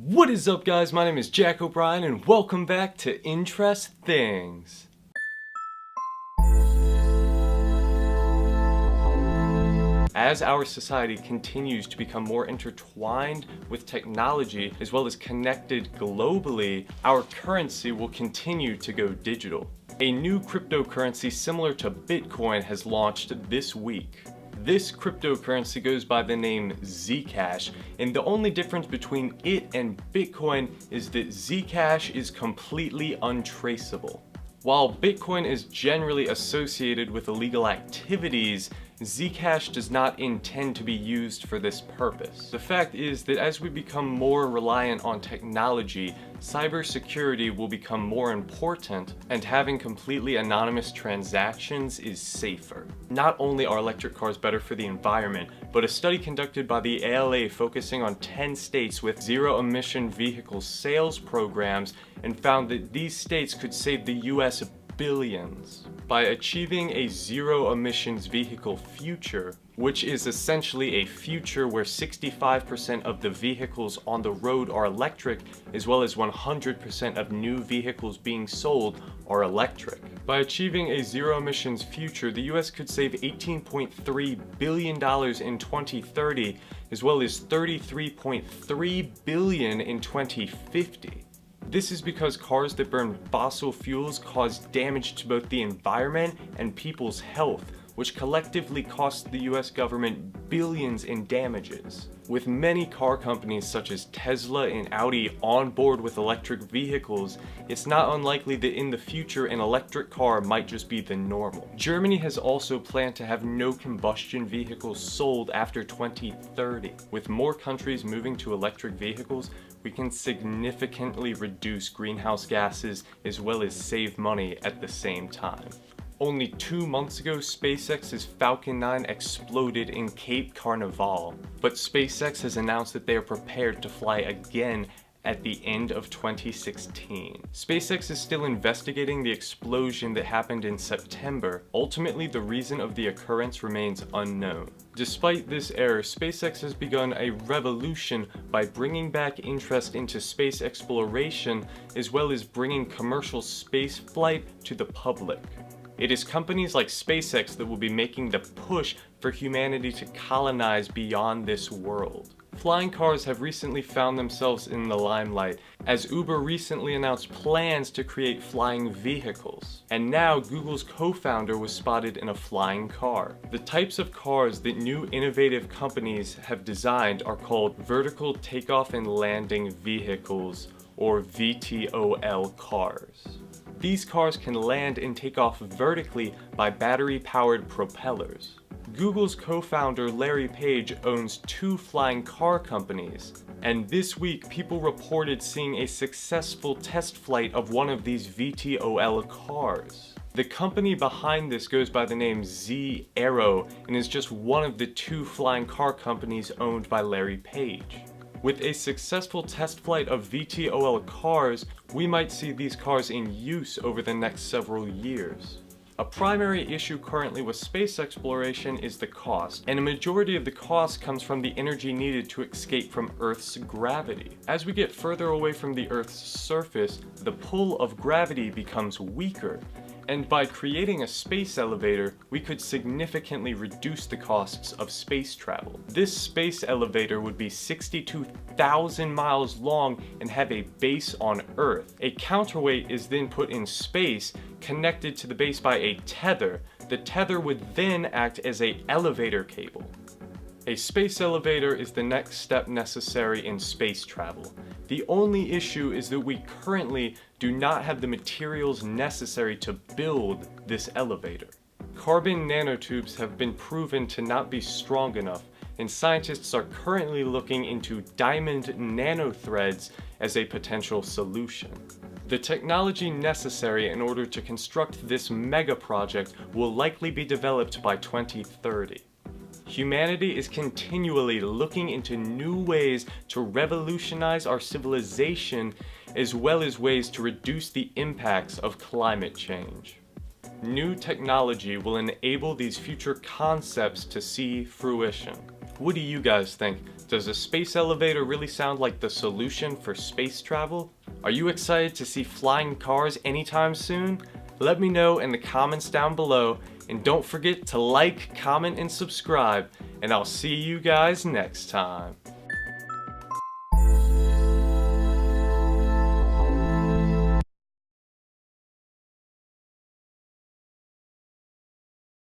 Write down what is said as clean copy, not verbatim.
What is up, guys? My name is Jack O'Brien and welcome back to Interesthings. As our society continues to become more intertwined with technology as well as connected globally, our currency will continue to go digital. A new cryptocurrency similar to Bitcoin has launched this week. This cryptocurrency goes by the name ZCash, and the only difference between it and Bitcoin is that ZCash is completely untraceable. While Bitcoin is generally associated with illegal activities, ZCash does not intend to be used for this purpose. The fact is that as we become more reliant on technology, cybersecurity will become more important, and having completely anonymous transactions is safer. Not only are electric cars better for the environment, but a study conducted by the ALA focusing on 10 states with zero-emission vehicle sales programs and found that these states could save the US billions by achieving a zero-emissions vehicle future, which is essentially a future where 65% of the vehicles on the road are electric, as well as 100% of new vehicles being sold are electric. By achieving a zero-emissions future, the US could save $18.3 billion in 2030, as well as $33.3 billion in 2050. This is because cars that burn fossil fuels cause damage to both the environment and people's health, which collectively costs the US government billions in damages. With many car companies such as Tesla and Audi on board with electric vehicles, it's not unlikely that in the future an electric car might just be the normal. Germany has also planned to have no combustion vehicles sold after 2030. With more countries moving to electric vehicles, we can significantly reduce greenhouse gases as well as save money at the same time. Only 2 months ago, SpaceX's Falcon 9 exploded in Cape Canaveral, but SpaceX has announced that they are prepared to fly again at the end of 2016. SpaceX is still investigating the explosion that happened in September. Ultimately, the reason of the occurrence remains unknown. Despite this error, SpaceX has begun a revolution by bringing back interest into space exploration, as well as bringing commercial space flight to the public. It is companies like SpaceX that will be making the push for humanity to colonize beyond this world. Flying cars have recently found themselves in the limelight, as Uber recently announced plans to create flying vehicles. And now Google's co-founder was spotted in a flying car. The types of cars that new innovative companies have designed are called vertical takeoff and landing vehicles, or VTOL cars. These cars can land and take off vertically by battery-powered propellers. Google's co-founder Larry Page owns 2 flying car companies, and this week people reported seeing a successful test flight of one of these VTOL cars. The company behind this goes by the name Zero and is just one of the 2 flying car companies owned by Larry Page. With a successful test flight of VTOL cars, we might see these cars in use over the next several years. A primary issue currently with space exploration is the cost, and a majority of the cost comes from the energy needed to escape from Earth's gravity. As we get further away from the Earth's surface, the pull of gravity becomes weaker, and by creating a space elevator, we could significantly reduce the costs of space travel. This space elevator would be 62,000 miles long and have a base on Earth. A counterweight is then put in space, connected to the base by a tether. The tether would then act as an elevator cable. A space elevator is the next step necessary in space travel. The only issue is that we currently do not have the materials necessary to build this elevator. Carbon nanotubes have been proven to not be strong enough, and scientists are currently looking into diamond nanothreads as a potential solution. The technology necessary in order to construct this mega project will likely be developed by 2030. Humanity is continually looking into new ways to revolutionize our civilization, as well as ways to reduce the impacts of climate change. New technology will enable these future concepts to see fruition. What do you guys think? Does a space elevator really sound like the solution for space travel? Are you excited to see flying cars anytime soon? Let me know in the comments down below, and don't forget to like, comment, and subscribe, and I'll see you guys next time.